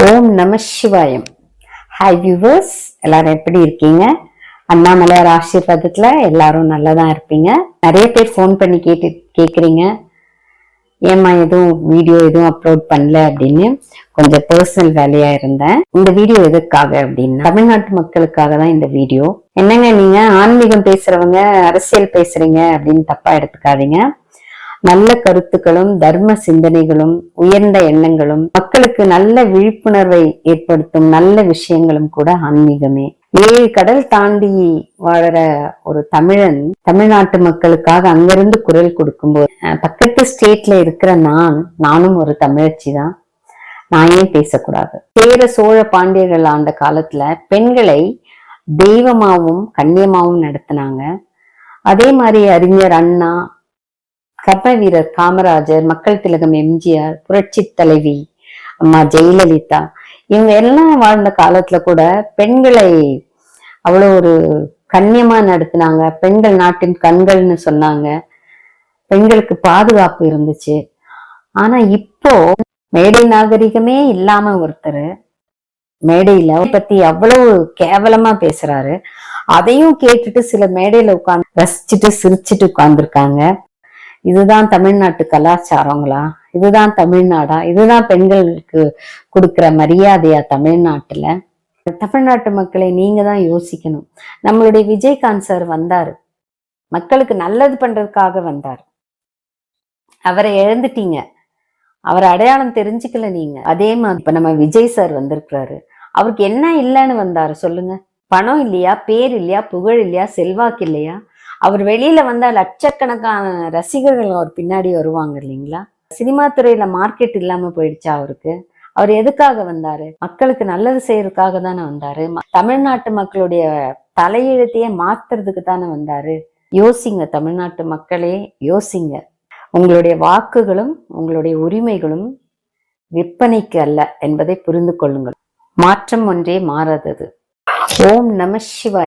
ஓம் நம Sivayam. Hi viewers, எல்லாரும் எப்படி இருக்கீங்க? அண்ணாமலையார் ஆசீர்வாதத்துல எல்லாரும் நல்லதான் இருப்பீங்க. நிறைய பேர் ஃபோன் பண்ணி கேக்குறீங்க, ஏமா எதுவும் வீடியோ எதுவும் அப்லோட் பண்ணல அப்படின்னு. கொஞ்சம் பர்சனல் வேலையா இருந்தேன். இந்த வீடியோ எதுக்காக அப்படின்னா, தமிழ்நாட்டு மக்களுக்காக தான் இந்த வீடியோ. என்னங்க நீங்க ஆன்மீகம் பேசுறவங்க அரசியல் பேசுறீங்க அப்படின்னு தப்பா எடுத்துக்காதீங்க. நல்ல கருத்துக்களும் தர்ம சிந்தனைகளும் உயர்ந்த எண்ணங்களும் மக்களுக்கு நல்ல விழிப்புணர்வை ஏற்படுத்தும் நல்ல விஷயங்களும் கூட ஆன்மீகமே. 7 கடல் தாண்டி வாழற ஒரு தமிழன் தமிழ்நாட்டு மக்களுக்காக அங்கிருந்து குரல் கொடுக்கும்போது, பக்கத்து ஸ்டேட்ல இருக்கிற நானும் ஒரு தமிழச்சி தான், நான் ஏன் பேசக்கூடாது? சேர சோழ பாண்டியர்கள் ஆண்ட காலத்துல பெண்களை தெய்வமாவும் கண்ணியமாவும் நடத்தினாங்க. அதே மாதிரி அறிஞர் அண்ணா, கர்ம வீரர் காமராஜர், மக்கள் திலகம் எம்ஜிஆர், புரட்சி தலைவி அம்மா ஜெயலலிதா, இவங்க எல்லாம் வாழ்ந்த காலத்துல கூட பெண்களை அவ்வளவு ஒரு கண்ணியமா நடத்தினாங்க. பெண்கள் நாட்டின் கண்கள்னு சொன்னாங்க. பெண்களுக்கு பாதுகாப்பு இருந்துச்சு. ஆனா இப்போ மேடை நாகரிகமே இல்லாம ஒருத்தர் மேடையில பத்தி அவ்வளவு கேவலமா பேசுறாரு. அதையும் கேட்டுட்டு சில மேடையில உட்கார்ந்து ரசிச்சுட்டு சிரிச்சுட்டு உட்கார்ந்துருக்காங்க. இதுதான் தமிழ்நாட்டு கலாச்சாரங்களா? இதுதான் தமிழ்நாடா? இதுதான் பெண்களுக்கு கொடுக்கிற மரியாதையா தமிழ்நாட்டுல? தமிழ்நாட்டு மக்களை நீங்க தான் யோசிக்கணும். நம்மளுடைய விஜயகாந்த் சார் வந்தாரு, மக்களுக்கு நல்லது பண்றதுக்காக வந்தார். அவரை இழந்துட்டீங்க, அவர் அடையாளம் தெரிஞ்சுக்கல நீங்க. அதே மாதிரி இப்ப நம்ம விஜய் சார் வந்திருக்கிறாரு. அவருக்கு என்ன இல்லைன்னு வந்தாரு சொல்லுங்க? பணம் இல்லையா, பேர் இல்லையா, புகழ் இல்லையா, செல்வாக்கு இல்லையா? அவர் வெளியில வந்தா லட்சக்கணக்கான ரசிகர்கள் அவர் பின்னாடி வருவாங்க இல்லைங்களா? சினிமா துறையில மார்க்கெட் இல்லாம போயிடுச்சா அவருக்கு? அவர் எதுக்காக வந்தாரு? மக்களுக்கு நல்லது செய்யறதுக்காக தானே வந்தாரு. தமிழ்நாட்டு மக்களுடைய தலையெழுத்தையே மாத்துறதுக்கு தானே வந்தாரு. யோசிங்க தமிழ்நாட்டு மக்களே, யோசிங்க. உங்களுடைய வாக்குகளும் உங்களுடைய உரிமைகளும் விற்பனைக்கு அல்ல என்பதை புரிந்து கொள்ளுங்கள். மாற்றம் ஒன்றே மாறாதது. ஓம் நம சிவாய.